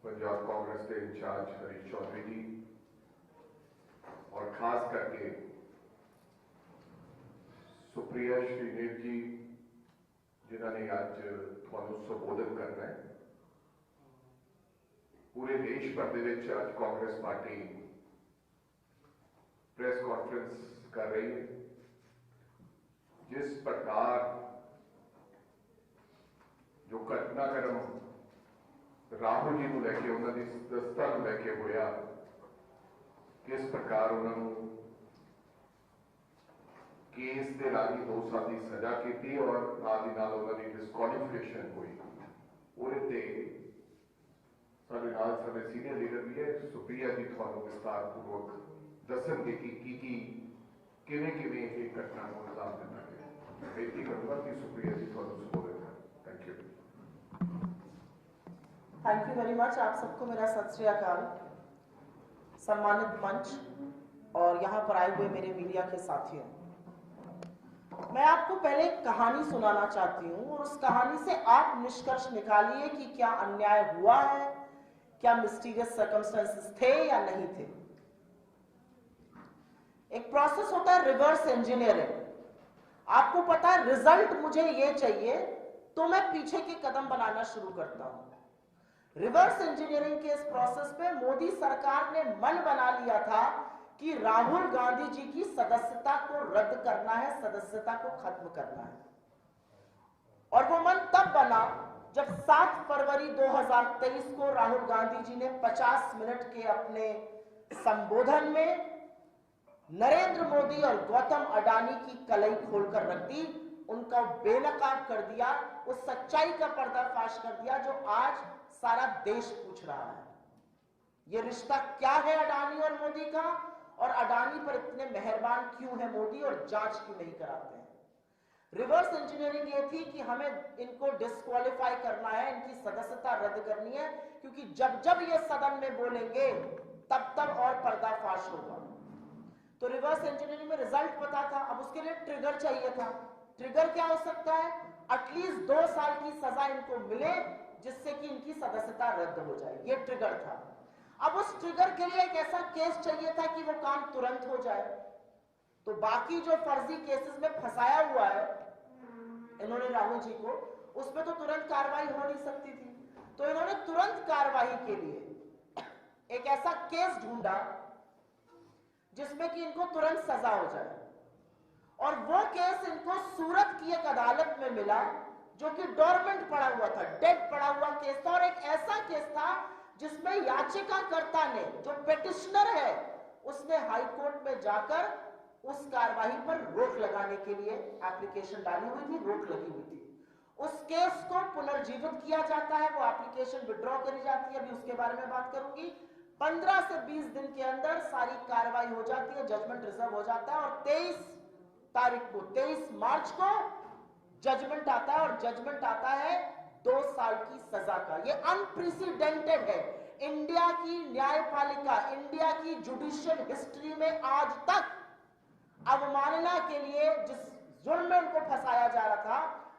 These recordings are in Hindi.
पंजाब कांग्रेस के इंचार्ज हरीश चौधरी जी और खास करके सुप्रिया श्रीदेव जी जिन्होंने आज थानू संबोधन करना है। पूरे देश भर के आज कांग्रेस पार्टी प्रेस कॉन्फ्रेंस कर रही है। जिस प्रकार जो घटनाक्रम राहुल जी को लैके उन्होंने सदस्यता को लैके होया, किस प्रकार उन्होंने केस के राही 2 साल की सजा की और नाल ही नाल उन्होंने डिस्क्वालीफिकेशन हुई। उहदे साडे नाल साडे सीनियर लीडर भी है, सुप्रिया जी थानू विस्तारपूर्वक दसणगे कि किवें किवें ये घटना को अंजाम दिता गया। बेनती करूंगा कि सुप्रिया जी थानू संबोधन करें। Thank you. Thank you very much. आप सबको मेरा सत श्री अकाल। सम्मानित मंच और यहाँ पर आए हुए मेरे मीडिया के साथियों, मैं आपको पहले एक कहानी सुनाना चाहती हूँ और उस कहानी से आप निष्कर्ष निकालिए कि क्या अन्याय हुआ है, क्या मिस्टीरियस सर्कमस्टेंसेस थे या नहीं थे। एक प्रोसेस होता है रिवर्स इंजीनियरिंग। आपको पता है रिजल्ट मुझे ये चाहिए तो मैं पीछे के कदम बनाना शुरू करता हूं। रिवर्स इंजीनियरिंग के इस प्रोसेस पे मोदी सरकार ने मन बना लिया था कि राहुल गांधी जी की सदस्यता को रद्द करना है, सदस्यता को खत्म करना है। और वो मन तब बना जब 7 फरवरी 2023 को राहुल गांधी जी ने 50 मिनट के अपने संबोधन में नरेंद्र मोदी और गौतम अडानी की कलई खोलकर रख दी, उनका बेनकाब कर दिया, उस सच्चाई का पर्दाफाश कर दिया जो आज सारा देश पूछ रहा है। ये रिश्ता क्या है अडानी और मोदी का, और अडानी पर इतने मेहरबान क्यों है मोदी और जांच क्यों नहीं कराते हैं। रिवर्स इंजीनियरिंग ये थी कि हमें इनको डिस्क्वालीफाई करना है, इनकी सदस्यता रद्द करनी है, क्योंकि जब जब ये सदन में बोलेंगे तब तब और पर्दाफाश होगा। तो रिवर्स इंजीनियरिंग में रिजल्ट पता था, अब उसके लिए ट्रिगर चाहिए था। ट्रिगर क्या हो सकता है? एटलीस्ट 2 साल की सजा इनको मिले जिससे कि इनकी सदस्यता रद्द हो जाए, ये ट्रिगर था। अब उस ट्रिगर के लिए एक ऐसा केस चाहिए था कि वो काम तुरंत हो जाए। तो बाकी जो फर्जी केसेस में फंसाया हुआ है इन्होंने राहुल जी को, उसमें तो तुरंत कार्रवाई हो नहीं सकती थी। तो इन्होंने तुरंत कार्रवाई के लिए एक ऐसा केस ढूंढा जिसमें कि इनको तुरंत सजा हो जाए। और वो केस इनको सूरत की एक अदालत में मिला जो कि डोरमेंट पड़ा हुआ था, डेड पड़ा हुआ केस था। और एक ऐसा केस था जिसमें याचिकाकर्ता ने, जो पेटिशनर है, उसने हाई कोर्ट में जाकर उस कार्रवाई पर रोक लगाने के लिए एप्लीकेशन डाली हुई थी, रोक लगी हुई थी। उस केस को पुनर्जीवित किया जाता है, वो एप्लीकेशन विड्रॉ करी जाती है, अभी उसके बारे में बात करूंगी। 15 से 20 दिन के अंदर सारी कार्रवाई हो जाती है, जजमेंट रिजर्व हो जाता है और 23 मार्च को जजमेंट आता है। और जजमेंट आता है 2 साल की सजा का। ये अनप्रेसिडेंटेड है। इंडिया की न्यायपालिका, इंडिया की जुडिशियल हिस्ट्री में आज तक अवमानना के लिए जिस जुर्म में उनको फंसाया जा रहा था,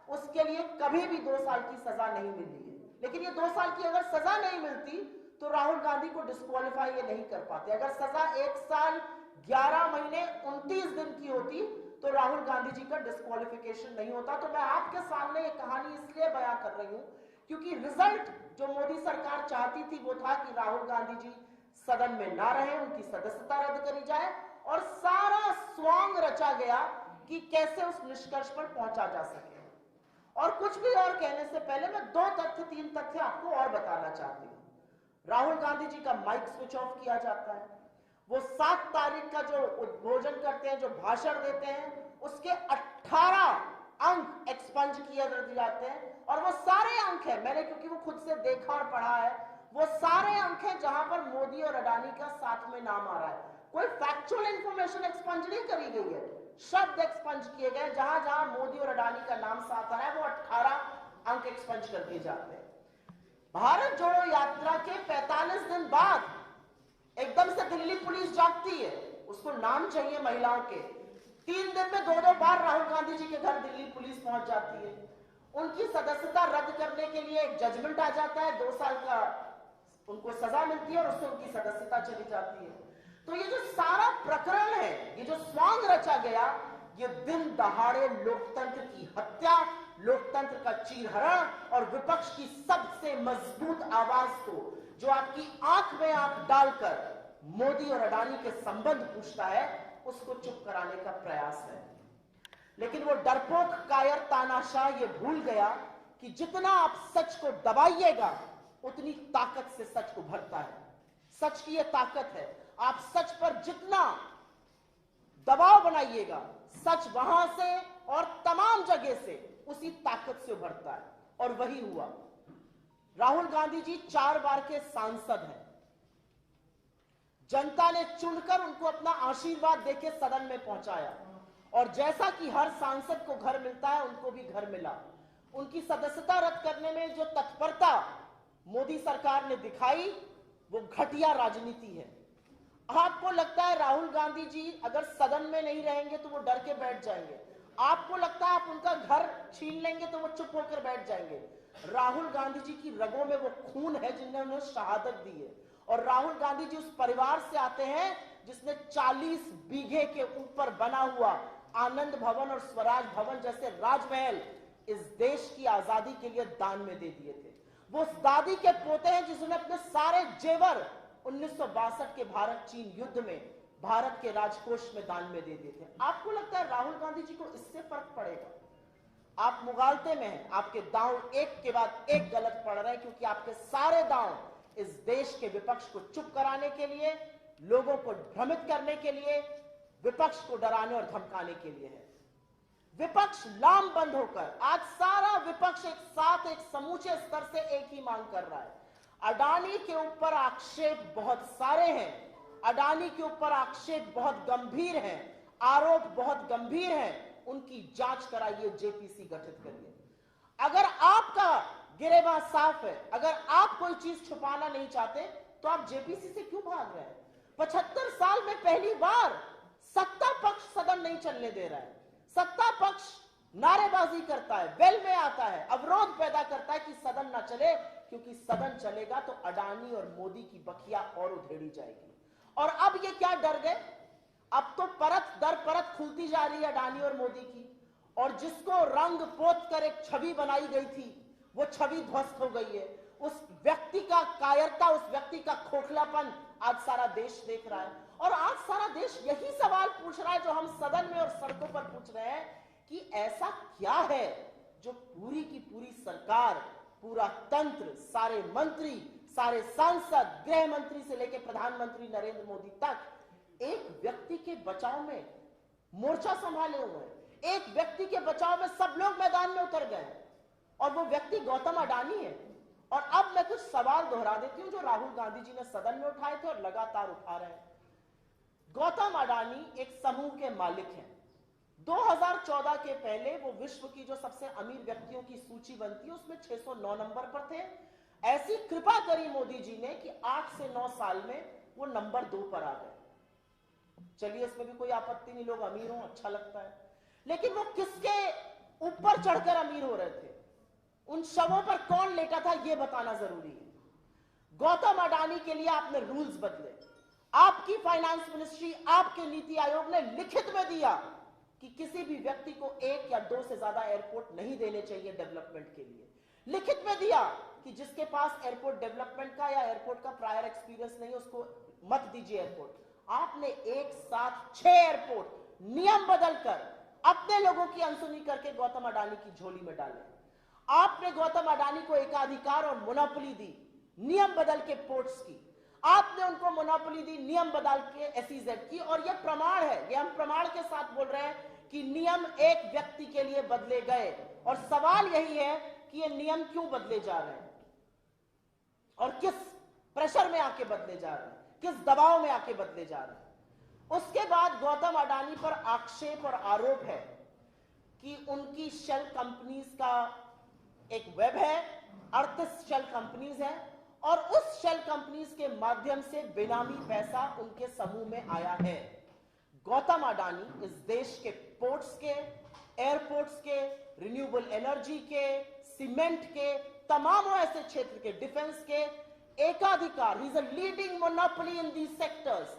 उसके लिए कभी भी 2 साल की सजा नहीं मिली है। लेकिन ये 2 साल की अगर सजा नहीं मिलती तो राहुल गांधी को डिस्क्वालीफाई ये नहीं कर पाते। अगर सजा 1 साल 11 महीने 29 दिन की होती तो राहुल गांधी जी का डिस्क्वालिफिकेशन नहीं होता। तो मैं आपके सामने ये कहानी इसलिए बयां कर रही हूं क्योंकि रिजल्ट जो मोदी सरकार चाहती थी वो था कि राहुल गांधी जी सदन में ना रहे, उनकी सदस्यता रद्द करी जाए, और सारा स्वांग रचा गया कि कैसे उस निष्कर्ष पर पहुंचा जा सके। और कुछ भी और कहने से पहले मैं 3 तथ्य आपको और बताना चाहती हूं। राहुल गांधी जी का माइक स्विच ऑफ किया जाता है। वो 7 तारीख का जो उद्बोधन करते हैं, जो भाषण देते हैं, उसके 18 अंक एक्सपंज किए जाते हैं। और वो सारे अंक हैं, मैंने क्योंकि वो खुद से देखा और पढ़ा है, वो सारे अंक हैं जहां पर मोदी और अडानी का साथ में नाम आ रहा है। कोई फैक्चुअल इंफॉर्मेशन एक्सपंज नहीं करी गई है, शब्द एक्सपंज किए गए। जहां जहां मोदी और अडानी का नाम साथ आ रहा है वो 18 अंक एक्सपंज कर दिए जाते हैं। भारत जोड़ो यात्रा के 45 दिन बाद एकदम से दिल्ली पुलिस जागती है, उसको नाम चाहिए महिलाओं के। 3 दिन में 2-2 बार राहुल गांधी जी के घर दिल्ली पुलिस पहुंच जाती है। उनकी सदस्यता रद्द करने के लिए एक जजमेंट आ जाता है, 2 साल का उनको उनको सजा मिलती है और उससे उनकी सदस्यता चली जाती है। तो ये जो सारा प्रकरण है, ये जो स्वांग रचा गया, ये दिन दहाड़े लोकतंत्र की हत्या, लोकतंत्र का चीरहरण और विपक्ष की सबसे मजबूत आवाज को, जो आपकी आंख में आंख डालकर मोदी और अडानी के संबंध पूछता है, उसको चुप कराने का प्रयास है। लेकिन वो डरपोक कायर तानाशाह ये भूल गया कि जितना आप सच को दबाइएगा उतनी ताकत से सच उभरता है। सच की ये ताकत है, आप सच पर जितना दबाव बनाइएगा, सच वहां से और तमाम जगह से उसी ताकत से उभरता है। और वही हुआ। राहुल गांधी जी 4 बार के सांसद हैं। जनता ने चुनकर उनको अपना आशीर्वाद देके सदन में पहुंचाया, और जैसा कि हर सांसद को घर मिलता है, उनको भी घर मिला। उनकी सदस्यता रद्द करने में जो तत्परता मोदी सरकार ने दिखाई, वो घटिया राजनीति है। आपको लगता है राहुल गांधी जी अगर सदन में नहीं रहेंगे तो वो डर के बैठ जाएंगे, आपको लगता है आप उनका घर छीन लेंगे तो वो चुप होकर बैठ जाएंगे। राहुल गांधी जी की रगों में वो खून है जिन्होंने शहादत दी है, और राहुल गांधी जी उस परिवार से आते हैं जिसने 40 बीघे के ऊपर बना हुआ आनंद भवन और स्वराज भवन जैसे राजमहल इस देश की आजादी के लिए दान में दे दिए थे। वो उस दादी के पोते हैं जिसने अपने सारे जेवर 1962 के भारत चीन युद्ध में भारत के राजकोष में दान में दे दिए थे। आपको लगता है राहुल गांधी जी को इससे फर्क पड़ेगा? आप मुगालते में हैं, आपके दांव एक के बाद एक गलत पड़ रहे हैं, क्योंकि आपके सारे दांव इस देश के विपक्ष को चुप कराने के लिए, लोगों को भ्रमित करने के लिए, विपक्ष को डराने और धमकाने के लिए है। विपक्ष लामबंद होकर आज सारा विपक्ष एक साथ एक समूचे स्तर से एक ही मांग कर रहा है। अडानी के ऊपर आक्षेप बहुत सारे हैं, अडानी के ऊपर आक्षेप बहुत गंभीर हैं, आरोप बहुत गंभीर हैं, उनकी जांच कराइए, जेपीसी गठित करिए। अगर आपका गिरेबान साफ है, अगर आप कोई चीज छुपाना नहीं चाहते, तो आप जेपीसी से क्यों भाग रहे हैं? 75 साल में पहली बार सत्ता पक्ष सदन नहीं चलने दे रहा है। सत्ता पक्ष नारेबाजी करता है, वेल में आता है, अवरोध पैदा करता है कि सदन ना चले, क्योंकि सदन चलेगा तो अडानी और मोदी की बखिया और उधेड़ी जाएगी। और अब ये क्या डर गए? अब तो परत दर परत खुलती जा रही है अडानी और मोदी की, और जिसको रंग पोत कर एक छवि बनाई गई थी, वो छवि ध्वस्त हो गई है। उस व्यक्ति का कायरता, उस व्यक्ति का खोखलापन आज सारा देश देख रहा है। और आज सारा देश यही सवाल पूछ रहा है जो हम सदन में और सड़कों पर पूछ रहे हैं, कि ऐसा क्या है जो पूरी की पूरी सरकार, पूरा तंत्र, सारे मंत्री, सारे सांसद, गृह मंत्री से लेकर प्रधानमंत्री नरेंद्र मोदी तक एक व्यक्ति के बचाव में मोर्चा संभाले हुए हैं। एक व्यक्ति के बचाव में सब लोग मैदान में उतर गए, और वो व्यक्ति गौतम अडानी है। और अब मैं कुछ सवाल दोहरा देती हूं जो राहुल गांधी जी ने सदन में उठाए थे और लगातार उठा रहे हैं। गौतम अडानी एक समूह के मालिक हैं। 2014 के पहले वो विश्व की जो सबसे अमीर व्यक्तियों की सूची बनती है, उसमें 609 नंबर पर थे। ऐसी कृपा करी मोदी जी ने कि 8 से 9 साल में वो नंबर 2 पर आ गए। चलिए, इसमें भी कोई आपत्ति नहीं, लोग अमीर हों, अच्छा लगता है। लेकिन वो किसके ऊपर चढ़कर अमीर हो रहे थे, उन शवों पर कौन लेटा था, यह बताना जरूरी है। गौतम अडानी के लिए आपने रूल्स बदले। आपकी फाइनेंस मिनिस्ट्री, आपके नीति आयोग ने लिखित में दिया कि किसी भी व्यक्ति को 1 या 2 से ज्यादा एयरपोर्ट नहीं देने चाहिए डेवलपमेंट के लिए। लिखित में दिया कि जिसके पास एयरपोर्ट डेवलपमेंट का या एयरपोर्ट का प्रायर एक्सपीरियंस नहीं है, उसको मत दीजिए एयरपोर्ट। आपने एक साथ 6 एयरपोर्ट नियम बदलकर अपने लोगों की अनसुनी करके गौतम अडानी की झोली में डाले। आपने गौतम अडानी को एकाधिकार और मोनोपोली दी, नियम बदल के पोर्ट्स की। आपने उनको मोनोपोली दी, नियम बदल के एसईजेड की। और यह प्रमाण है, यह हम प्रमाण के साथ बोल रहे हैं कि नियम एक व्यक्ति के लिए बदले गए। और सवाल यही है कि ये नियम क्यों बदले जा रहे हैं और किस प्रेशर में आके बदले जा रहे हैं, किस दबाव में आके बदले जा रहे हैं। उसके बाद गौतम अडानी पर आक्षेप और आरोप है कि उनकी शेल कंपनीज का एक वेब है, 38 शेल कंपनीज हैं, और उस शेल कंपनीज के माध्यम से बेनामी पैसा उनके समूह में आया है। गौतम अडानी इस देश के पोर्ट्स के, एयरपोर्ट्स के, रिन्यूएबल एनर्जी के, सीमेंट के, तमाम ऐसे क्षेत्र के, डिफेंस के एकाधिकार, he is a leading monopoly in these sectors.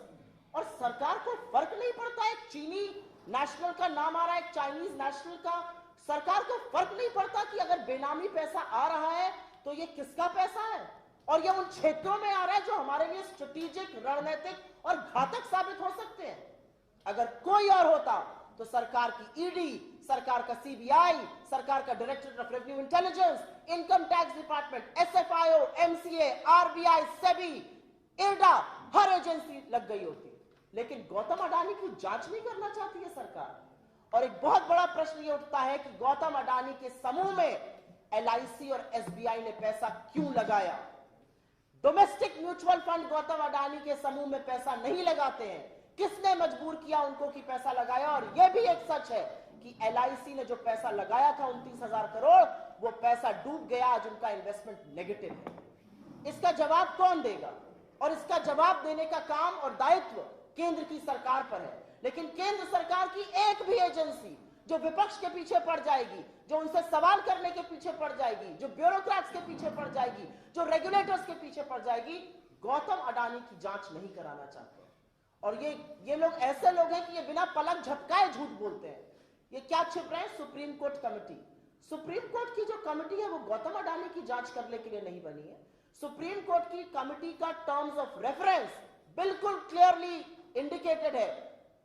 और सरकार को फर्क नहीं पड़ता, एक चीनी नेशनल का नाम आ रहा है, एक चाइनीज नेशनल का, सरकार को फर्क नहीं पड़ता कि अगर बेनामी पैसा आ रहा है तो ये किसका पैसा है, और ये उन क्षेत्रों में आ रहा है जो हमारे लिए स्ट्रेटेजिक, रणनीतिक और घातक साबित हो सकते हैं। अगर कोई और होता तो सरकार की ईडी, सरकार का सीबीआई, सरकार का directorate of revenue intelligence, income tax department, SFIO, MCA, RBI, SEBI, एडा, हर एजेंसी लग गई होती। लेकिन गौतम अडानी की जांच नहीं करना चाहती है सरकार। और एक बहुत बड़ा प्रश्न यह उठता है कि गौतम अडानी के समूह में एलआईसी और एसबीआई ने पैसा क्यों लगाया। Domestic mutual fund Gautam Adani के समूह में पैसा नहीं लगाते हैं, किसने मजबूर किया उनको कि पैसा लगाया। और यह भी एक सच है कि एलआईसी ने जो पैसा लगाया था 29,000 करोड़, वो पैसा डूब गया, आज उनका इन्वेस्टमेंट नेगेटिव है। इसका जवाब कौन देगा? और इसका जवाब देने का काम और दायित्व केंद्र की सरकार पर है। लेकिन केंद्र सरकार की एक भी एजेंसी जो विपक्ष के पीछे पड़ जाएगी, जो उनसे सवाल करने के पीछे पड़ जाएगी, जो ब्यूरोक्रेट्स के पीछे पड़ जाएगी, जो रेगुलेटर्स के पीछे पड़ जाएगी, गौतम अडानी की जांच नहीं कराना चाहते। और ये लोग ऐसे लोग हैं कि ये बिना पलक झपकाए झूठ बोलते हैं। ये क्या छिप रहे हैं? Supreme court committee. Supreme court की जो कमेटी है वो गौतम अडानी की जांच करने के लिए नहीं बनी है। सुप्रीम कोर्ट की कमेटी का टर्म्स ऑफ रेफरेंस बिल्कुल क्लियरली इंडिकेटेड है,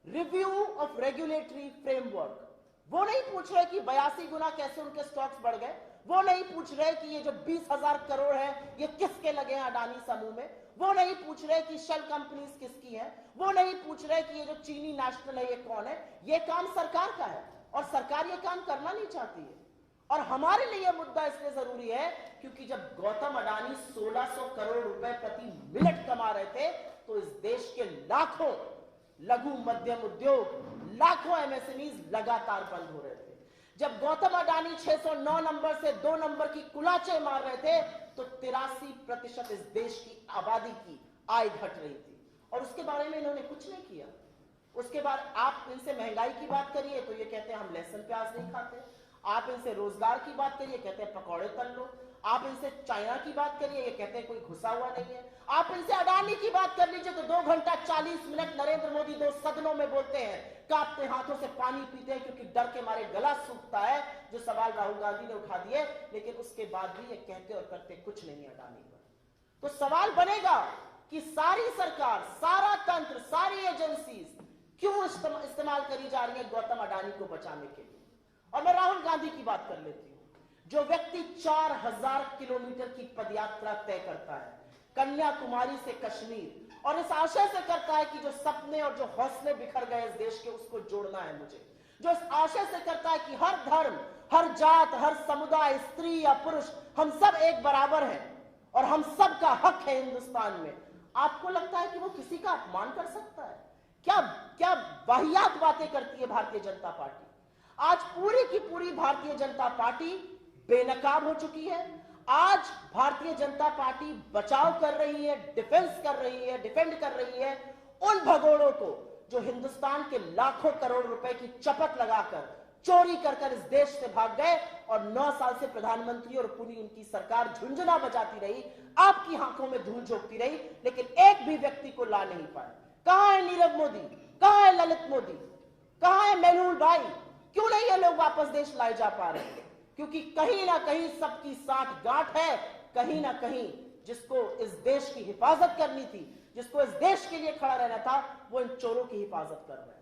रिव्यू ऑफ रेगुलेटरी फ्रेमवर्क। वो नहीं पूछ रहे कि 82 गुना कैसे उनके स्टॉक्स बढ़ गए, वो नहीं पूछ रहे कि ये जो 20,000 करोड़ है ये किसके लगे हैं अडानी समूह में, वो नहीं पूछ रहे कि शेल कंपनीज किसकी हैं, वो नहीं पूछ रहे कि ये जो चीनी नेशनल है ये कौन है। ये काम सरकार का है और सरकार ये काम करना नहीं चाहती है। और हमारे लिए यह मुद्दा इसलिए जरूरी है क्योंकि जब गौतम अडानी 1600 करोड़ रुपए प्रति मिनट कमा रहे थे तो इस देश के लाखों लघु मध्यम उद्योग, लाखों एमएसएमईज लगातार बंद हो रहे थे। जब गौतम अडानी 609 नंबर से 2 नंबर की कुलाचे मार रहे थे तो 83% इस देश की आबादी की आय घट रही थी और उसके बारे में इन्होंने कुछ नहीं किया। उसके बाद आप इनसे महंगाई की बात करिए तो ये कहते हैं हम लहसुन प्याज नहीं खाते। आप इनसे रोजगार की बात करिए, कहते हैं पकौड़े तल लो। आप इनसे चाइना की बात करिए, ये कहते हैं कोई घुसा हुआ नहीं है। आप इनसे अडानी की बात कर लीजिए तो 2 घंटा 40 मिनट नरेंद्र मोदी 2 सदनों में बोलते हैं, कांपते हाथों से पानी पीते हैं क्योंकि डर के मारे गला सूखता है। जो सवाल राहुल गांधी ने उठा दिए, लेकिन उसके बाद भी ये कहते और करते कुछ नहीं अडानी पर। तो सवाल बनेगा कि सारी सरकार, सारा तंत्र, सारी एजेंसीज क्यों इस्तेमाल करी जा रही है गौतम अडानी को बचाने के लिए। और मैं राहुल गांधी की बात कर लेती हूं। जो व्यक्ति 4000 किलोमीटर की पदयात्रा तय करता है कन्याकुमारी से कश्मीर, और इस आशय से करता है कि जो सपने और जो हौसले बिखर गए इस देश के उसको जोड़ना है मुझे, जो इस आशय से करता है कि हर धर्म, हर जात, हर समुदाय, स्त्री या पुरुष, हम सब एक बराबर हैं और हम सब का हक है हिंदुस्तान में, आपको लगता है कि वो किसी का अपमान कर सकता है? क्या वाहियात बातें करती है भारतीय जनता पार्टी। आज पूरी की पूरी भारतीय जनता पार्टी बेनकाब हो चुकी है। आज भारतीय जनता पार्टी बचाव कर रही है, डिफेंस कर रही है, डिफेंड कर रही है उन भगोड़ों को जो हिंदुस्तान के लाखों करोड़ रुपए की चपत लगाकर चोरी कर इस देश से भाग गए और 9 साल से प्रधानमंत्री और पूरी उनकी सरकार झुंझुना बजाती रही, आपकी आंखों में धूल झोंकती रही, लेकिन एक भी व्यक्ति को ला नहीं पाए। कहां है नीरव मोदी, कहां है ललित मोदी, कहां है मेहुल भाई? क्यों नहीं ये लोग वापस देश लाए जा पा रहे हैं? क्योंकि कहीं ना कहीं सबकी साठ गांठ है, कहीं ना कहीं जिसको इस देश की हिफाजत करनी थी, जिसको इस देश के लिए खड़ा रहना था, वो इन चोरों की हिफाजत कर रहे हैं।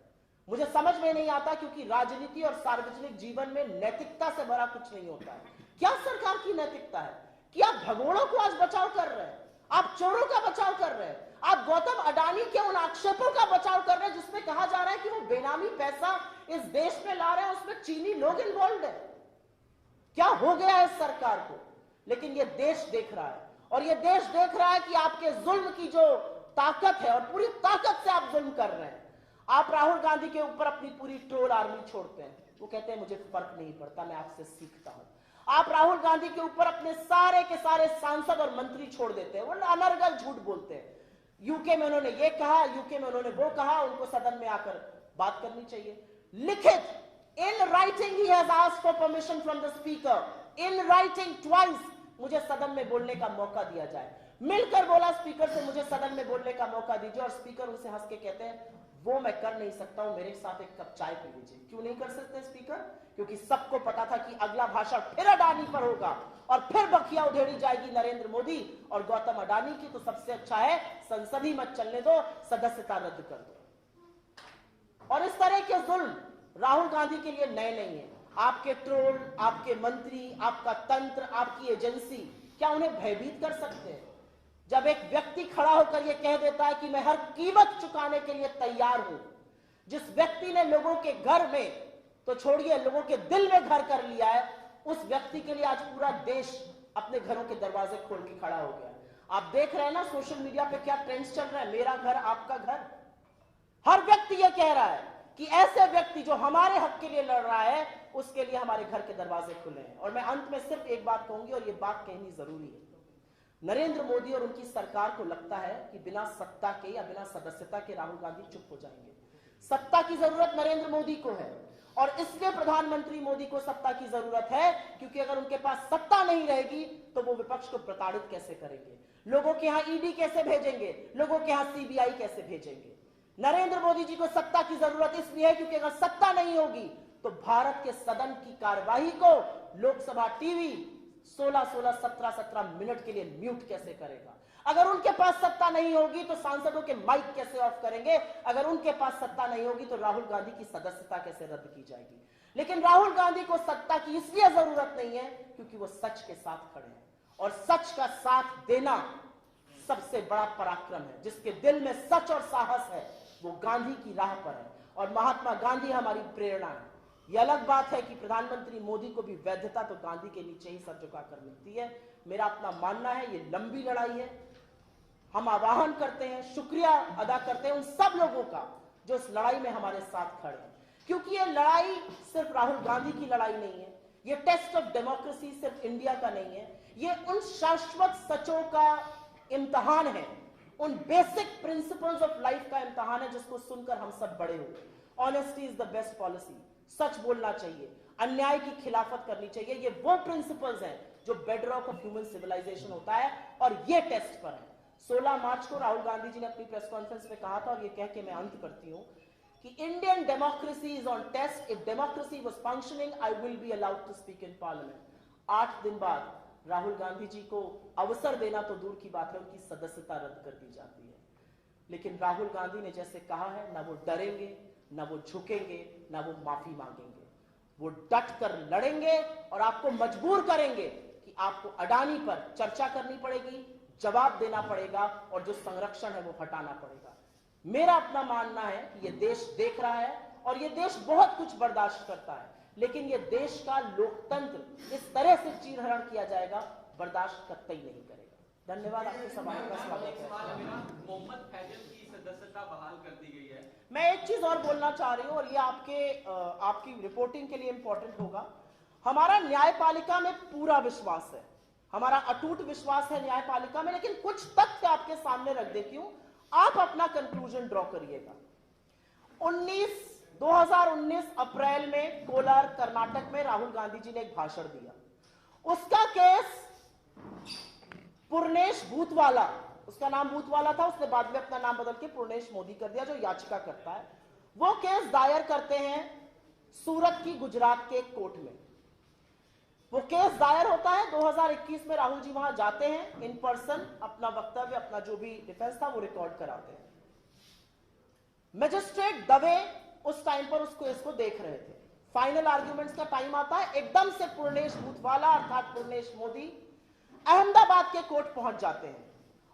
मुझे समझ में नहीं आता क्योंकि राजनीति और सार्वजनिक जीवन में नैतिकता से भरा कुछ नहीं होता है। क्या सरकार की नैतिकता है कि आप भगोड़ों को आज बचाव कर रहे हैं, आप चोरों का बचाव कर रहे हैं, आप गौतम अडानी के उन आक्षेपों का बचाव कर रहे हैं जिसमें कहा जा रहा है कि वो बेनामी पैसा इस देश में ला रहे हैं, उसमें चीनी लोग इन्वॉल्व है। क्या हो गया है सरकार को? लेकिन ये देश देख रहा है और ये देश देख रहा है कि आपके जुल्म की जो ताकत है और पूरी ताकत से आप जुल्म कर रहे हैं। आप राहुल गांधी के ऊपर अपनी पूरी ट्रोल आर्मी छोड़ते हैं, वो कहते हैं मुझे फर्क नहीं पड़ता, मैं आपसे सीखता हूं। आप राहुल गांधी के ऊपर अपने सारे के सारे सांसद और मंत्री छोड़ देते हैं, वो अनर्गल झूठ बोलते हैं। यूके में उन्होंने ये कहा, यूके में उन्होंने वो कहा, उनको सदन में आकर बात करनी चाहिए। लिखित in writing he has asked for permission from the speaker, in writing twice, मुझे सदन में बोलने का मौका दिया जाए। मिलकर बोला स्पीकर से मुझे सदन में बोलने का मौका दीजिए, और स्पीकर उनसे हंस के कहते हैं वो मैं कर नहीं सकता हूं, मेरे साथ एक कप चाय पी लीजिए। क्यों नहीं कर सकते स्पीकर? क्योंकि सबको पता था कि अगला भाषण फिर अडानी पर होगा और फिर बखिया उधेड़ी जाएगी नरेंद्र मोदी और गौतम अडानी की। तो सबसे अच्छा है संसद ही मत चलने दो, सदस्यता रद्द कर दो। और इस तरह के जुल्म राहुल गांधी के लिए नए नहीं है। आपके ट्रोल, आपके मंत्री, आपका तंत्र, आपकी एजेंसी क्या उन्हें भयभीत कर सकते हैं? जब एक व्यक्ति खड़ा होकर यह कह देता है कि मैं हर कीमत चुकाने के लिए तैयार हूं, जिस व्यक्ति ने लोगों के घर में, तो छोड़िए लोगों के दिल में घर कर लिया है, उस व्यक्ति के लिए आज पूरा देश अपने घरों के दरवाजे खोल के खड़ा हो गया। आप देख रहे हैं ना सोशल मीडिया पे क्या ट्रेंड्स चल रहा है, मेरा घर आपका घर। हर व्यक्ति यह कह रहा है कि ऐसे व्यक्ति जो हमारे हक के लिए लड़ रहा है उसके लिए हमारे घर के दरवाजे खुले हैं। और मैं अंत में सिर्फ एक बात कहूंगी, और यह बात कहनी जरूरी है। नरेंद्र मोदी और उनकी सरकार को लगता है कि बिना सत्ता के या बिना सदस्यता के राहुल गांधी चुप हो जाएंगे। सत्ता की जरूरत नरेंद्र मोदी को है, और इसलिए प्रधानमंत्री मोदी को सत्ता की जरूरत है, क्योंकि अगर उनके पास सत्ता नहीं रहेगी तो वो विपक्ष को प्रताड़ित कैसे करेंगे, लोगों के यहां ईडी कैसे भेजेंगे, लोगों के यहां सीबीआई कैसे भेजेंगे। नरेंद्र मोदी जी को सत्ता की जरूरत इसलिए है क्योंकि अगर सत्ता नहीं होगी तो भारत के सदन की कार्यवाही को लोकसभा टीवी 16-16, 17-17 मिनट के लिए म्यूट कैसे करेगा। अगर उनके पास सत्ता नहीं होगी तो सांसदों के माइक कैसे ऑफ करेंगे। अगर उनके पास सत्ता नहीं होगी तो राहुल गांधी की सदस्यता कैसे रद्द की जाएगी। लेकिन राहुल गांधी को सत्ता की इसलिए जरूरत नहीं है क्योंकि वो सच के साथ खड़े हैं, और सच का साथ देना सबसे बड़ा पराक्रम है। जिसके दिल में सच और साहस है वो गांधी की राह पर है, और महात्मा गांधी हमारी प्रेरणा है। यह अलग बात है कि प्रधानमंत्री मोदी को भी वैधता तो गांधी के नीचे ही सर झुकाकर मिलती है। मेरा अपना मानना है ये लंबी लड़ाई है। हम आह्वान करते हैं, शुक्रिया अदा करते हैं उन सब लोगों का जो इस लड़ाई में हमारे साथ खड़े हैं, क्योंकि ये लड़ाई सिर्फ राहुल गांधी की लड़ाई नहीं है, ये टेस्ट ऑफ डेमोक्रेसी सिर्फ इंडिया का नहीं है, ये उन शाश्वत सचों का इम्तहान है, उन बेसिक प्रिंसिपल्स ऑफ लाइफ का इम्तहान है जिसको सुनकर हम सब बड़े हुए। Honesty is the best policy, सच बोलना चाहिए, अन्याय की खिलाफत करनी चाहिए। ये वो प्रिंसिपल्स हैं जो बेडरॉक ऑफ ह्यूमन सिविलाइजेशन होता है, और ये टेस्ट पर है। 16 मार्च को राहुल गांधी जी ने अपनी प्रेस कॉन्फ्रेंस में कहा था, और ये कह के मैं अंत करती हूं, कि Indian democracy is on test, if democracy was functioning I will be allowed to speak in parliament. 8 दिन बाद राहुल गांधी जी को अवसर देना तो दूर की बात है, उनकी सदस्यता रद्द कर दी जाती है। लेकिन राहुल गांधी ने जैसे कहा है, ना वो डरेंगे, ना वो झुकेंगे, ना वो माफी मांगेंगे। वो डट कर लड़ेंगे और आपको मजबूर करेंगे कि आपको अडानी पर चर्चा करनी पड़ेगी, जवाब देना पड़ेगा, और जो संरक्षण है वो हटाना पड़ेगा। मेरा अपना मानना है कि ये देश देख रहा है, और ये देश बहुत कुछ बर्दाश्त करता है, लेकिन ये देश का लोकतंत्र इस तरह से चीरहरण किया जाएगा, बर्दाश्त कतई नहीं करेगा। धन्यवाद। आपके सवाल का स्वागत है। मोहम्मद फैजल की सदस्यता बहाल कर दी गई है। मैं एक चीज और बोलना चाह रही हूं, और ये आपकी रिपोर्टिंग के लिए इंपॉर्टेंट होगा। हमारा न्यायपालिका में पूरा विश्वास है, हमारा अटूट विश्वास है न्यायपालिका में, लेकिन कुछ तथ्य आपके सामने रख देती हूं, आप अपना कंक्लूजन ड्रॉ करिएगा। 2019 अप्रैल में कोलार कर्नाटक में राहुल गांधी जी ने एक भाषण दिया। उसका केस पूर्णेश भूतवाला, उसका नाम भूतवाला था, उसने बाद में अपना नाम बदल के पूर्णेश मोदी कर दिया, जो याचिका करता है, वो केस दायर करते हैं सूरत की गुजरात के एक कोर्ट में। वो केस दायर होता है 2021 में। राहुल जी वहां जाते हैं इन पर्सन, अपना वक्तव्य, अपना जो भी डिफेंस था वो रिकॉर्ड कराते हैं। मजिस्ट्रेट दवे उस टाइम पर उस केस को देख रहे थे। फाइनल आर्ग्यूमेंट्स का टाइम आता है, एकदम से पूर्णेश भूतवाला अर्थात पूर्णेश मोदी अहमदाबाद के कोर्ट पहुंच जाते हैं,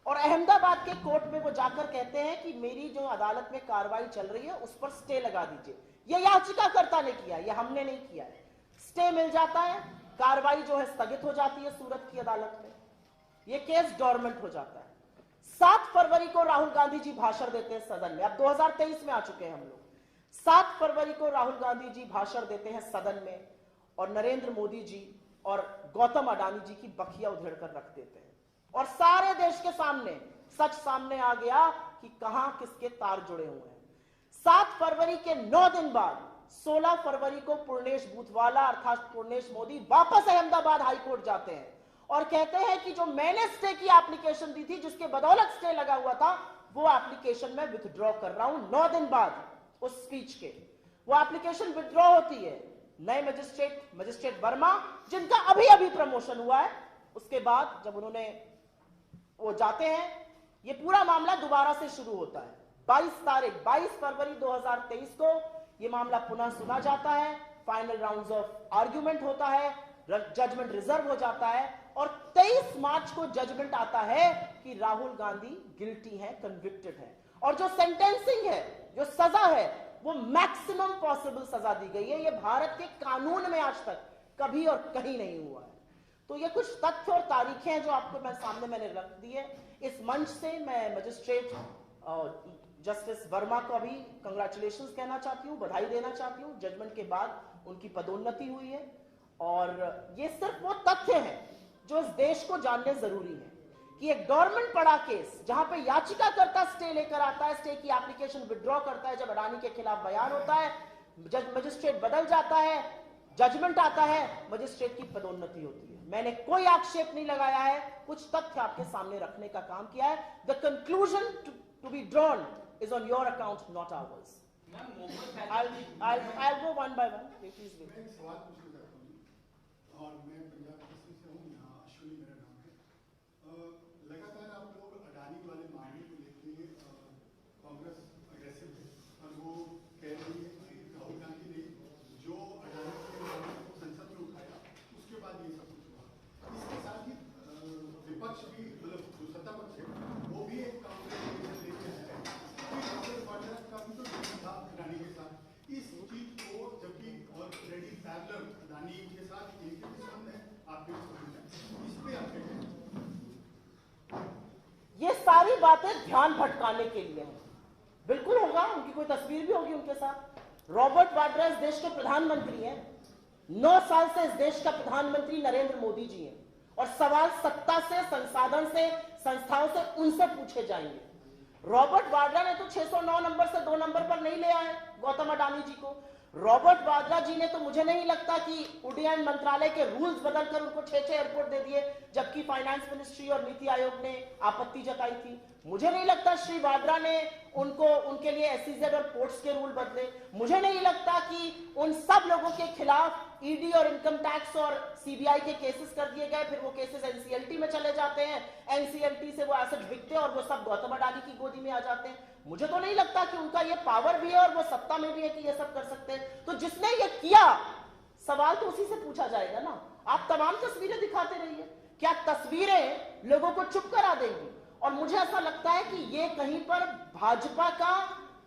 और अहमदाबाद के कोर्ट में वो जाकर कहते हैं कि मेरी जो अदालत में कार्रवाई चल रही है उस पर स्टे लगा दीजिए। ये याचिकाकर्ता ने किया, ये हमने नहीं किया है। स्टे मिल जाता है, कार्रवाई जो है स्थगित हो जाती है सूरत की अदालत में, ये केस डॉर्मेंट हो जाता है। 7 फरवरी को राहुल गांधी जी भाषण देते हैं सदन में। अब 2023 में आ चुके हैं हम लोग। 7 फरवरी को राहुल गांधी जी भाषण देते हैं सदन में, और नरेंद्र मोदी जी और गौतम अडानी जी की बखिया उधेड़ कर रख देते हैं, और सारे देश के सामने सच सामने आ गया कि कहां किसके तार जुड़े हुए हैं। 7 फरवरी के 9 दिन बाद 16 फरवरी को पूर्णेश भूतवाला अर्थात पूर्णेश मोदी वापस अहमदाबाद हाईकोर्ट जाते हैं, और कहते हैं कि जो मैंने स्टे की एप्लीकेशन दी थी, जिसके बदौलत स्टे लगा हुआ था, वो एप्लीकेशन मैं विथड्रॉ कर रहा हूं 9 दिन बाद उस स्पीच के। वो एप्लीकेशन विथड्रॉ होती है। नए मजिस्ट्रेट वर्मा, जिनका अभी अभी प्रमोशन हुआ है, उसके बाद जब उन्होंने वो जाते हैं, ये पूरा मामला दोबारा से शुरू होता है। 22 फरवरी 2023 को ये मामला पुनः सुना जाता है, फाइनल राउंड्स ऑफ आर्ग्यूमेंट होता है, जजमेंट रिजर्व हो जाता है और 23 मार्च को जजमेंट आता है कि राहुल गांधी गिल्टी है, कन्विक्टेड है। और जो सेंटेंसिंग है, जो सजा है, वो मैक्सिमम पॉसिबल सजा दी गई है। ये भारत के कानून में आज तक कभी और कहीं नहीं हुआ है। तो ये कुछ तथ्य और तारीखें हैं जो आपको मैंने रख दी है। इस मंच से मैं मजिस्ट्रेट जस्टिस वर्मा को अभी कंग्रेचुलेशंस कहना चाहती हूँ, बधाई देना चाहती हूँ। जजमेंट के बाद उनकी पदोन्नति हुई है और ये सिर्फ वो तथ्य हैं जो इस देश को जानने जरूरी है कि एक गवर्नमेंट पड़ा केस, जहां पे याचिकाकर्ता स्टे लेकर आता है, स्टे की एप्लीकेशन विड्रॉ करता है, जब अडानी के खिलाफ बयान होता है, मजिस्ट्रेट बदल जाता है, जजमेंट आता है, मजिस्ट्रेट की पदोन्नति होती है। मैंने कोई आक्षेप नहीं लगाया है, कुछ तथ्य आपके सामने रखने का काम किया है। The conclusion to be drawn is on your account, not ours. I'll go one by one. Please wait. मैं एक सवाल पूछना चाहता हूँ और मैं पंजाब केसरी से हूँ, यहाँ अश्विनी मेरा नाम है। लगातार आप लोग अडानी वाले मामले को लेके कांग्रेस अग्रेसिव है और वो कह रही है कि राहुल गांधी ने जो अडानी के मामले को संसद में उठाया उसके बाद ये सब कुछ हुआ। इसके साथ ही विपक्ष भी, मतलब जो सत्ता पक्ष है, वो भी एक कांग्रेस लेके आया है का भी तो था अडानी के साथ इस चीज को, जबकि ऑलरेडी पैरेलल अडानी के साथ इनके भी संबंध है, आपके भी संबंध है, इस पे आप क्या कहें? ये सारी बातें ध्यान भटकाने के लिए हैं। बिल्कुल होगा, उनकी कोई तस्वीर भी होगी उनके साथ। रॉबर्ट वाड्रा इस देश के प्रधानमंत्री हैं, 9 साल से इस देश का प्रधानमंत्री नरेंद्र मोदी जी हैं और सवाल सत्ता से, संसाधन से, संस्थाओं से उनसे पूछे जाएंगे। रॉबर्ट वाड्रा ने तो 609 नंबर से 2 नंबर पर नहीं ले आए गौतम अडानी जी को। रॉबर्ट वाड्रा जी ने तो मुझे नहीं लगता कि उड्डयन मंत्रालय के रूल्स बदलकर उनको 6 एयरपोर्ट दे दिए, जबकि फाइनेंस मिनिस्ट्री और नीति आयोग ने आपत्ति जताई थी। मुझे नहीं लगता श्री वाड्रा ने उनके लिए एसईजेड और पोर्ट्स के रूल बदले। मुझे नहीं लगता कि उन सब लोगों के खिलाफ ईडी और इनकम टैक्स और सीबीआई के केसेस कर दिए गए, फिर वो केसेस एनसीएलटी में चले जाते हैं, एनसीएलटी से वो एसेट बिकते हैं और वो सब गौतम अडानी की गोदी में आ जाते हैं। मुझे तो नहीं लगता कि उनका ये पावर भी है और वो सत्ता में भी है कि ये सब कर सकते हैं। तो जिसने ये किया, सवाल तो उसी से पूछा जाएगा ना। आप तमाम तस्वीरें दिखाते रहिए, क्या तस्वीरें लोगों को चुप करा देंगी? और मुझे ऐसा लगता है कि ये कहीं पर भाजपा का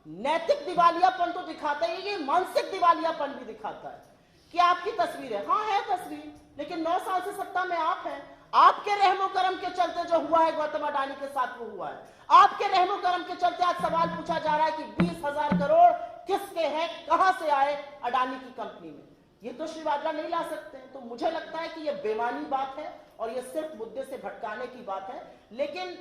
नैतिक दिवालियापन तो दिखाता है, ये मानसिक दिवालियापन भी दिखाता है कि आपकी तस्वीरें, हाँ है तस्वीर, लेकिन 9 साल से सत्ता में आप हैं। आपके रहमो करम के चलते जो हुआ है गौतम अडानी के साथ वो हुआ है। आपके रहमो करम के चलते आज सवाल पूछा जा रहा है कि 20,000 करोड़ किसके हैं, कहां से आए अडानी की कंपनी में। ये तो श्री वाड्रा नहीं ला सकते। तो मुझे लगता है कि ये बेमानी बात है और ये सिर्फ मुद्दे से भटकाने की बात है। लेकिन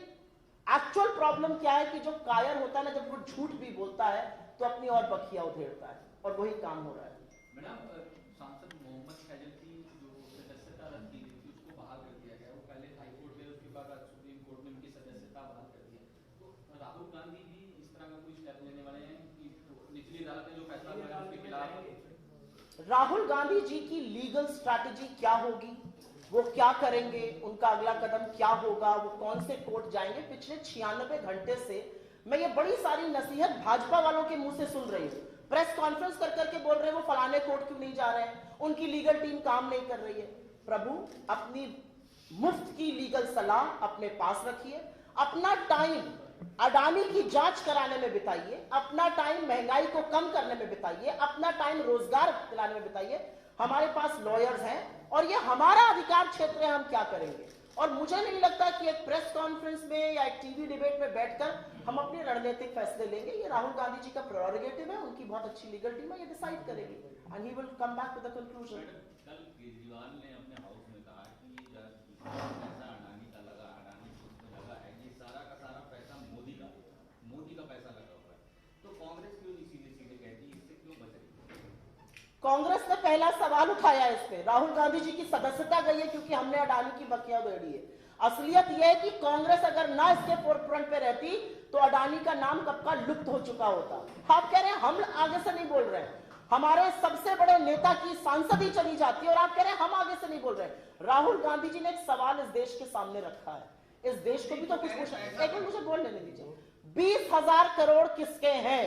एक्चुअल प्रॉब्लम क्या है कि जो कायर होता है ना, जब वो झूठ भी बोलता है तो अपनी और बखिया उधेड़ता है, और वही काम हो रहा है। मैडम, सांसद मोहम्मद फैजल की जो सदस्यता रद्द की गई थी उसको बहाल कर दिया गया। वो पहले हाई कोर्ट में, उसके बाद आज सुप्रीम कोर्ट में उनकी सदस्यता बहाल कर दी है। तो राहुल गांधी भी इस तरह का कोई स्टेप लेने वाले हैं कि निचली अदालत ने जो फैसला किया उसके खिलाफ? राहुल गांधी जी की लीगल स्ट्रैटेजी क्या होगी, वो क्या करेंगे, उनका अगला कदम क्या होगा, वो कौन से कोर्ट जाएंगे, पिछले 96 घंटे से मैं ये बड़ी सारी नसीहत भाजपा वालों के मुंह से सुन रही हूँ। प्रेस कॉन्फ्रेंस कर करके बोल रहे हैं वो फलाने कोर्ट क्यों नहीं जा रहे हैं, उनकी लीगल टीम काम नहीं कर रही है। प्रभु, अपनी मुफ्त की लीगल सलाह अपने पास रखिए, अपना टाइम अडानी की जांच कराने में बिताइए, अपना टाइम महंगाई को कम करने में बिताइए, अपना टाइम रोजगार दिलाने में बिताइए। हमारे पास लॉयर्स हैं और ये हमारा अधिकार क्षेत्र है, हम क्या करेंगे। और मुझे नहीं लगता कि एक प्रेस कॉन्फ्रेंस में या एक टीवी डिबेट में बैठकर हम अपने रणनीतिक फैसले लेंगे। ये राहुल गांधी जी का प्रेरोगेटिव है, उनकी बहुत अच्छी लीगल टीम है, ये डिसाइड करेगी and he will come back to the conclusion. कल केजरीवाल ने अपने हाउस में कहा कि पैसा अडानी का लगा, अडानी को लगा है, ये सारा का सारा पैसा मोदी का पैसा लगा हुआ है। तो कांग्रेस क्यों नहीं सीधे सीधे कहती, इससे क्यों बच रही? कांग्रेस ने पहला सवाल उठाया इस पे, राहुल गांधी जी की सदस्यता गई है क्योंकि हमने अडानी की बकिया उधेड़ी है। असलियत यह है कि कांग्रेस अगर ना इसके फोरफ्रंट पे रहती तो अडानी का नाम कब का लुप्त हो चुका होता। आप कह रहे हैं हम आगे से नहीं बोल रहे हैं, हमारे सबसे बड़े नेता की सांसद ही चली जाती है और आप कह रहे हैं हम आगे से नहीं बोल रहे हैं। राहुल गांधी जी ने एक सवाल इस देश के सामने रखा है, इस देश को भी तो कुछ पूछना। एक मिनट मुझे बोल लेने दीजिए। 20,000 करोड़ किसके हैं?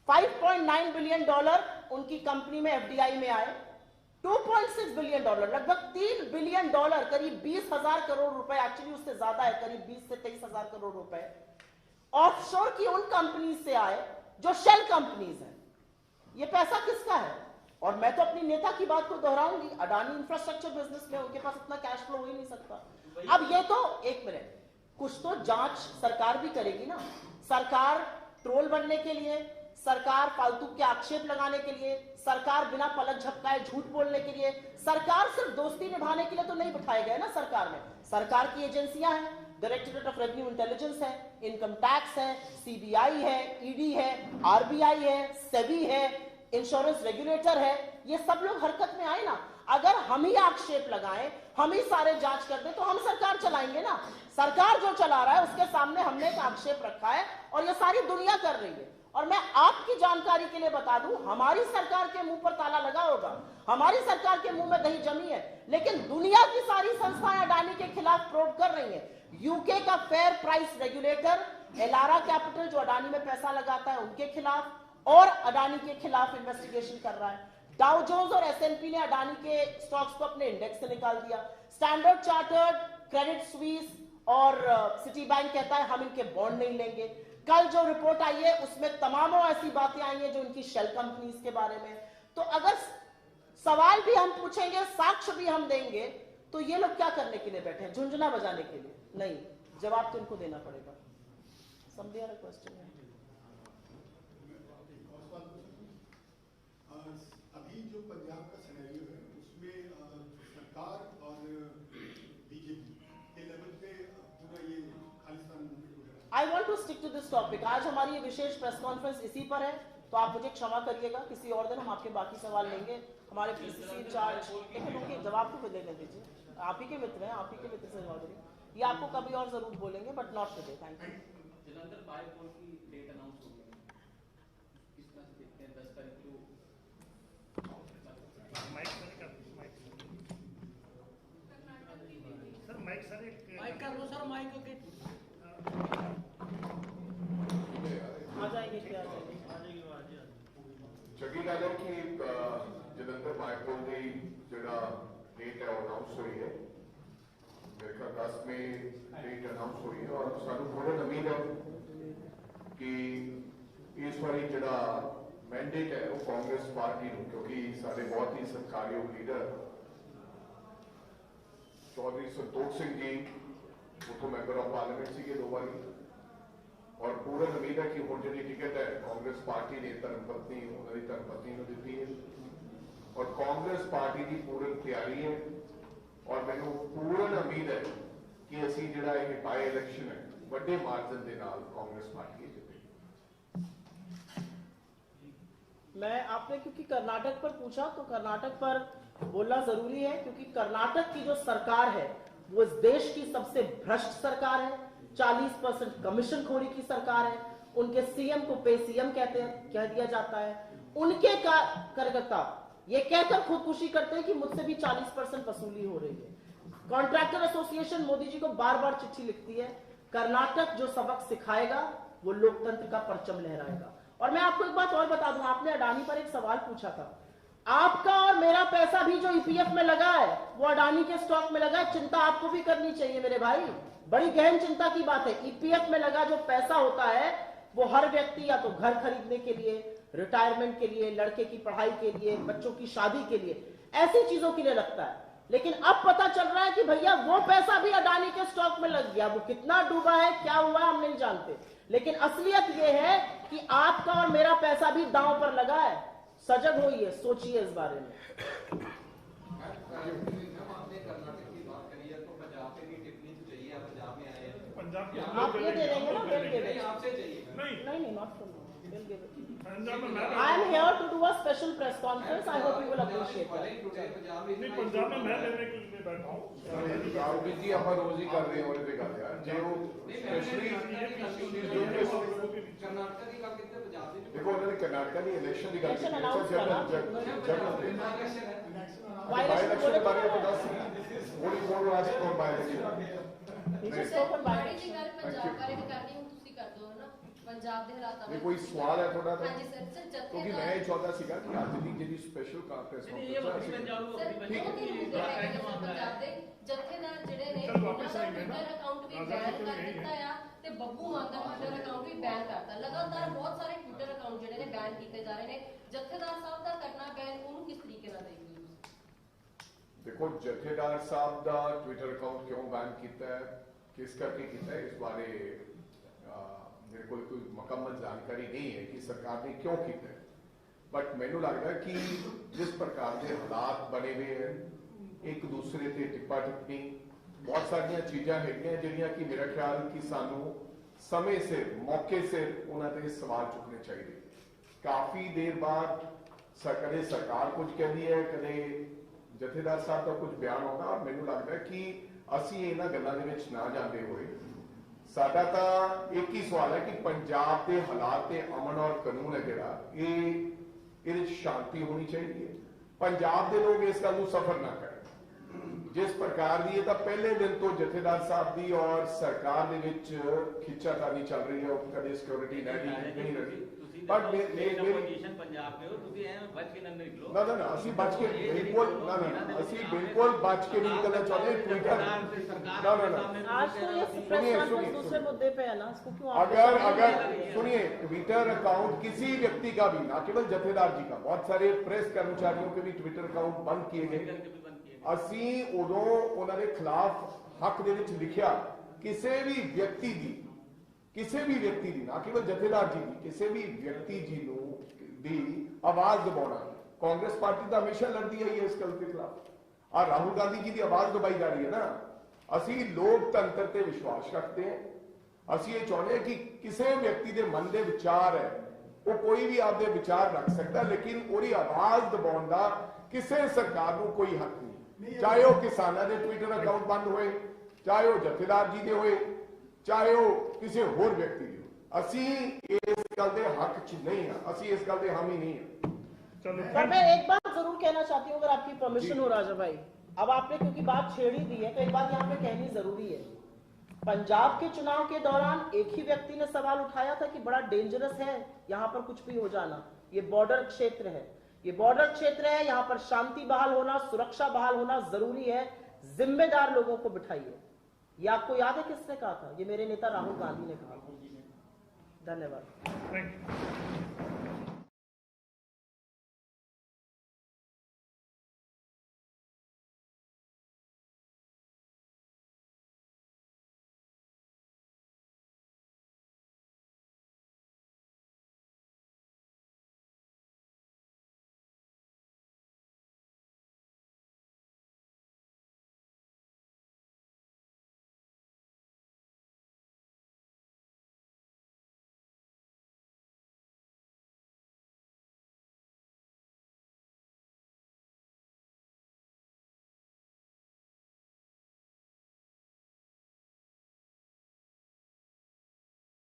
5.9 बिलियन डॉलर उनकी कंपनी में एफडीआई में आए, 2.6 बिलियन डॉलर, लगभग 3 बिलियन डॉलर, करीब 20,000 करोड़ रुपए, एक्चुअली उससे ज्यादा है, करीब 20 से 23,000 करोड़ रुपए ऑफशोर की उन कंपनी से आए जो शेल कंपनीज हैं। ये पैसा किसका है? और मैं तो अपनी नेता की बात को दोहराऊंगी, अडानी इंफ्रास्ट्रक्चर बिजनेस में उनके पास इतना कैश फ्लो हो ही नहीं सकता। अब ये तो एक मिनट, कुछ तो जांच सरकार भी करेगी ना। सरकार ट्रोल बनने के लिए, सरकार फालतू के आक्षेप लगाने के लिए, सरकार बिना पलक झपकाए झूठ बोलने के लिए, सरकार सिर्फ दोस्ती निभाने के लिए तो नहीं बिठाए गए ना। सरकार में सरकार की एजेंसियां हैं, डायरेक्टरेट ऑफ रेवेन्यू इंटेलिजेंस है, इनकम टैक्स है, सीबीआई है, ईडी है, आरबीआई है, सेबी है, इंश्योरेंस रेगुलेटर है, ये सब लोग हरकत में आए ना। अगर हम ही आक्षेप लगाएं, हम ही सारे जांच कर दें तो हम सरकार चलाएंगे ना। सरकार जो चला रहा है उसके सामने हमने एक आक्षेप रखा है और ये सारी दुनिया कर रही है। और मैं आपकी जानकारी के लिए बता दूं, हमारी सरकार के मुंह पर ताला लगा होगा, हमारी सरकार के मुंह में दही जमी है, लेकिन दुनिया की सारी संस्थाएं अडानी के खिलाफ प्रोब कर रही हैं। यूके का fair price regulator, Elara capital जो अडानी में पैसा लगाता है उनके खिलाफ और अडानी के खिलाफ इन्वेस्टिगेशन कर रहा है। डाउ जोन्स और एसएनपी ने अडानी के स्टॉक्स को अपने इंडेक्स से निकाल दिया। स्टैंडर्ड चार्टर्ड, क्रेडिट स्विस और सिटी बैंक कहता है हम इनके बॉन्ड नहीं लेंगे। कल जो रिपोर्ट आई है उसमें तमामों ऐसी बातें आई हैं जो इनकी शेल कंपनीज के बारे में। तो अगर सवाल भी हम पूछेंगे, साक्ष्य भी हम देंगे, तो ये लोग क्या करने के लिए बैठे हैं? झुंझुना बजाने के लिए? नहीं, जवाब तो इनको देना पड़ेगा। समझे यार क्वेश्चन है। अभी जो पंजाब का सिनेरियो है उसमें सरकार और बीजेपी के लेवल पे पूरा ये खालिस्तान मूवमेंट वगैरह। I want to stick to this topic. आज हमारी ये विशेष प्रेस कॉन्फ्रेंस इसी पर है, तो आप मुझे क्षमा करिएगा, किसी और दिन हम आपके बाकी सवाल लेंगे। हमारे पीसीसी इंचार्ज, लेकिन जवाब को देने दीजिए, आप ही के मित्र हैं, आप ही के मित्र से जवाब देंगे। ये आपको कभी और जरूर बोलेंगे, but not today. Thank you. Jalandhar bypoll की डेट अनाउंस हो गई, किस तरह से देखते हैं? 10 तारीख को माइक कर लो सर, माइक के आ जाएंगे क्या? आ जाएंगे। चंगी गल है कि जलंधर बायपोल की जरा डेट है अनाउंस हुई है, मेरे ख्याल 10 में डेट अनाउंस हुई है और सानू पूरी उम्मीद है कि इस बारी जरा मैंडेट है वो कांग्रेस पार्टी को, क्योंकि सारे बहुत ही सत्कारयोग लीडर चौधरी संतोख सिंह जी उतो मैंबर ऑफ पार्लियामेंट से 2 बारी, और पूर्ण उम्मीद है कि हुण जी टिकट है कांग्रेस पार्टी ने धर्मपत्नी उन्होंने धर्मपत्नी को दी है और कांग्रेस पार्टी की पूर्ण तैयारी है और मैनू पूर्ण उम्मीद है कि असी जिहड़ा यह बाय इलेक्शन है बड़े मार्जिन के नाल कांग्रेस पार्टी जितेगी। मैं आपने क्योंकि कर्नाटक पर पूछा तो कर्नाटक पर बोलना जरूरी है, क्योंकि कर्नाटक की जो सरकार है वो इस देश की सबसे भ्रष्ट सरकार है, 40% कमीशन खोरी की सरकार है। उनके सीएम को पे सीएम कह दिया जाता है। उनके कार्यकर्ता ये कहकर खुदकुशी करते हैं कि मुझसे भी 40% वसूली हो रही है। कॉन्ट्रैक्टर एसोसिएशन मोदी जी को बार बार चिट्ठी लिखती है। कर्नाटक जो सबक सिखाएगा वो लोकतंत्र का परचम लहराएगा। और मैं आपको एक बात और बता दूं, आपने अडानी पर एक सवाल पूछा था। आपका और मेरा पैसा भी जो ईपीएफ में लगा है वो अडानी के स्टॉक में लगा है। चिंता आपको भी करनी चाहिए मेरे भाई, बड़ी गहन चिंता की बात है। ईपीएफ में लगा जो पैसा होता है वो हर व्यक्ति या तो घर खरीदने के लिए, रिटायरमेंट के लिए, लड़के की पढ़ाई के लिए, बच्चों की शादी के लिए, ऐसी चीजों के लिए लगता है। लेकिन अब पता चल रहा है कि भैया वो पैसा भी अडानी के स्टॉक में लग गया। वो कितना डूबा है, क्या हुआ हम नहीं जानते, लेकिन असलियत ये है कि आपका और मेरा पैसा भी दांव पर लगा है। सजग होइए, सोचिए इस बारे में। आपने कर्नाटक की बात करी है तो पंजाब पे भी टिप्पणी चाहिए, पंजाब में आए हैं। आप ये दे देंगे ना, आपसे चाहिए। नहीं, not from will give it. Punjab में मैं I am here to do a special press conference. I hope you will appreciate that. नहीं पंजाब में मैं लेने के लिए बैठा हूँ राहुल जी ਆਪਾਂ ਰੋਜ਼ ਹੀ ਕਰ ਰਹੇ ਹਾਂ ਉਹਦੇ ਤੇ ਗੱਲ ਯਾਰ ਜੇ ਉਹ ਸਪੈਸ਼ਲੀ कर्नाटक की गल कीती पंजाब दी ਦੇਖੋ ਉਹਨਾਂ ਨੇ ਕਰਨਾਟਕਾ ਦੀ ਇਲੈਕਸ਼ਨ ਦੀ ਗੱਲ Election ਕੀਤੀ announce ਬਾਈ ਇਲੈਕਸ਼ਨ ਬਾਰੇ ਆਪਾਂ ਦੱਸ ਥੋੜੀ ਬਹੁਤ ਰਾਜ ਕੋਲ ਬਾਈ election He just spoken by ਮਾੜੀ ਜੀ ਗੱਲ ਪੰਜਾਬ ਬਾਰੇ ਵੀ ਕਰਨੀ ਹੁਣ ਤੁਸੀਂ ਕਰ ਦੋ ਨਾ ਪੰਜਾਬ ਦੇ ਹਾਲਾਤਾਂ ਇਹ ਕੋਈ ਸਵਾਲ ਹੈ ਤੁਹਾਡਾ ਤਾਂ ਹਾਂਜੀ ਸਰ ਕਿਉਂਕਿ ਮੈਂ ਇਹ ਚਾਹੁੰਦਾ ਸੀਗਾ ਕਿ ਅੱਜ ਦੀ ਜਿਹੜੀ ਸਪੈਸ਼ਲ ਕਾਨਫਰੰਸ ਪੰਜਾਬ ਦੇ ਜਥੇਦਾਰ ਜਿਹੜੇ ਨੇ ਉਹਨਾਂ ਦਾ ਟਵਿੱਟਰ ਅਕਾਊਂਟ ਵੀ ਬੈਨ ਕਰ ਦਿੱਤਾ ਆ ਤੇ ਬੱਬੂ ਮਾਨ ਦਾ ਟਵਿੱਟਰ ਅਕਾਊਂਟ ਵੀ ਬੈਨ ਕਰਤਾ ਲਗਾਤਾਰ ਬਹੁਤ ਸਾਰੇ ਟਵਿੱਟਰ ਅਕਾਊਂਟ ਜਿਹੜੇ ਨੇ ਬੈਨ ਕੀਤੇ ਜਾ ਰਹੇ ਨੇ ਜਥੇਦਾਰ ਸਾਹਿਬ ਦਾ ਕਰਨਾ ਬੈਨ ਉਹਨੂੰ ਕਿਸ ਤਰੀਕੇ ਨਾਲ ਦੇਖਦੇ ਹੋ ਦੇਖੋ ਜਥੇਦਾਰ ਸਾਹਿਬ ਦਾ ਟਵਿੱਟਰ ਅਕਾਊਂਟ ਕਿਉਂ ਬੈਨ ਕੀਤਾ ਹੈ ਕਿਸ ਕਰਕੇ ਕੀਤਾ ਹੈ ਇਸ ਬਾਰੇ ਮੇਰੇ ਕੋਲ ਕੋਈ ਮੁਕੰਮਲ ਜਾਣਕਾਰੀ ਨਹੀਂ ਹੈ ਕਿ ਸਰਕਾਰ ਨੇ ਕਿਉਂ ਕੀਤਾ ਹੈ ਬਟ ਮੈਨੂੰ ਲੱਗਦਾ ਕਿ ਜਿਸ ਪ੍ਰਕਾਰ ਦੇ ਹਾਲਾਤ ਬਣੇ ਹੋਏ ਹਨ ਇੱਕ ਦੂਸਰੇ ਤੇ ਟਿੱਪਾ ਟਿੱਪਣੀ ਬਹੁਤ ਸਾਰੀਆਂ ਚੀਜ਼ਾਂ ਹੈਗੀਆਂ ਜਿਹੜੀਆਂ ਕਿ ਮੇਰਾ ਖਿਆਲ ਕਿ ਸਾਨੂੰ ਸਮੇਂ ਸਿਰ ਮੌਕੇ ਸਿਰ ਉਹਨਾਂ ਤੇ ਸਵਾਲ ਚੁੱਕਣੇ ਚਾਹੀਦੇ ਕਾਫੀ ਦੇਰ ਬਾਅਦ ਕਦੇ ਸਰਕਾਰ ਕੁਝ ਕਹਿੰਦੀ ਹੈ ਕਦੇ ਜਥੇਦਾਰ ਸਾਹਿਬ ਦਾ ਕੁਝ ਬਿਆਨ ਆਉਂਦਾ ਮੈਨੂੰ ਲੱਗਦਾ ਕਿ ਅਸੀਂ ਇਹਨਾਂ ਗੱਲਾਂ ਦੇ ਵਿੱਚ ਨਾ ਜਾਂਦੇ ਹੋਏ ਸਾਡਾ ਤਾਂ ਇੱਕ ਹੀ ਸਵਾਲ ਹੈ ਕਿ ਪੰਜਾਬ ਦੇ ਹਾਲਾਤ ਤੇ ਅਮਨ ਔਰ ਕਾਨੂੰਨ ਹੈ ਜਿਹੜਾ ਇਹਦੇ ਸ਼ਾਂਤੀ ਹੋਣੀ ਚਾਹੀਦੀ ਹੈ ਪੰਜਾਬ ਦੇ ਲੋਕ ਇਸ ਗੱਲ ਨੂੰ ਸਫਰ ਨਾ ਕਰਨ ਜਿਸ ਪ੍ਰਕਾਰ ਦੀ ਇਹ ਤਾਂ ਪਹਿਲੇ ਦਿਨ ਤੋਂ ਜਥੇਦਾਰ ਸਾਹਿਬ ਦੀ ਔਰ ਸਰਕਾਰ ਦੇ ਵਿੱਚ ਖਿੱਚਾਤਾਨੀ ਚੱਲ ਰਹੀ ਹੈ ਉਹ ਕਦੇ ਸਿਕਿਉਰਿਟੀ ਨਹੀਂ ਰਹੀ ਪਰ ਪੋਜੀਸ਼ਨ ਪੰਜਾਬ ਦੇ ਹੋ ਤੁਸੀਂ ਐ ਬਚ ਕੇ ਨਾ ਨਿਕਲੋ ਨਾ ਅਸੀਂ ਬਚ ਕੇ ਬਿਲਕੁਲ ਨਾ ਅਸੀਂ ਬਿਲਕੁਲ ਬਚ ਕੇ ਨਹੀਂ ਨਿਕਲਣਾ ਚਾਹੁੰਦੇ ट्विटर आज तो ये प्रेस कॉन्फ्रेंस दूसरे मुद्दे पे है ना इसको क्यों अगर सुनिए ट्विटर अकाउंट किसी व्यक्ति का भी ना केवल जथेदार जी का बहुत सारे प्रेस कर्मचारियों के भी ट्विटर अकाउंट बंद किए गए ਅਸੀਂ ਉਦੋਂ ਉਹਨਾਂ ਦੇ ਖਿਲਾਫ ਹੱਕ ਦੇ ਵਿੱਚ ਲਿਖਿਆ ਕਿਸੇ ਵੀ ਵਿਅਕਤੀ ਦੀ ਨਾ ਕੇਵਲ ਜਥੇਦਾਰ ਜੀ ਦੀ ਕਿਸੇ ਵੀ ਵਿਅਕਤੀ ਜੀ ਨੂੰ ਦੀ ਆਵਾਜ਼ ਦਬਾਉਣਾ ਕਾਂਗਰਸ ਪਾਰਟੀ ਤਾਂ ਹਮੇਸ਼ਾ ਲੜਦੀ ਆਈ ਹੈ ਇਸ ਗੱਲ ਦੇ ਖਿਲਾਫ ਆ ਰਾਹੁਲ ਗਾਂਧੀ ਜੀ ਦੀ ਆਵਾਜ਼ ਦਬਾਈ ਜਾ ਰਹੀ ਹੈ ਨਾ ਅਸੀਂ ਲੋਕਤੰਤਰ ਤੇ ਵਿਸ਼ਵਾਸ ਰੱਖਦੇ ਹਾਂ ਅਸੀਂ ਇਹ ਚਾਹੁੰਦੇ ਹਾਂ ਕਿ ਕਿਸੇ ਵਿਅਕਤੀ ਦੇ ਮਨ ਦੇ ਵਿਚਾਰ ਹੈ ਉਹ ਕੋਈ ਵੀ ਆਪਦੇ ਵਿਚਾਰ ਰੱਖ ਸਕਦਾ ਲੇਕਿਨ ਉਹਦੀ ਆਵਾਜ਼ ਦਬਾਉਣ ਦਾ ਕਿਸੇ ਸਰਕਾਰ ਨੂੰ ਕੋਈ ਹੱਕ ਨਹੀਂ ਚਾਹੇ ਉਹ ਕਿਸਾਨਾਂ ਦੇ ਟਵਿੱਟਰ ਅਕਾਊਂਟ ਬੰਦ ਹੋਏ ਚਾਹੇ ਉਹ ਜਥੇਦਾਰ ਜੀ ਦੇ ਹੋਏ ਚਾਹੇ ਉਹ ਕਿਸੇ ਹੋਰ ਵਿਅਕਤੀ ਦੇ ਹੋ ਅਸੀਂ ਇਸ ਗੱਲ ਦੇ ਹੱਕ 'ਚ ਨਹੀਂ ਹਾਂ ਅਸੀਂ ਇਸ ਗੱਲ ਦੇ हामी नहीं है पर मैं एक बात जरूर कहना चाहती हूँ अगर आपकी परमिशन हो राजा भाई अब आपने क्योंकि बात छेड़ी दी है तो एक बात यहाँ पे कहनी जरूरी है पंजाब के चुनाव के दौरान एक ही व्यक्ति ने सवाल उठाया था कि बड़ा डेंजरस है यहाँ पर कुछ भी हो जाना ये बॉर्डर क्षेत्र है यहाँ पर शांति बहाल होना सुरक्षा बहाल होना जरूरी है जिम्मेदार लोगों को बिठाइए ये आपको याद है किसने कहा था ये मेरे नेता राहुल गांधी ने कहा धन्यवाद थैंक यू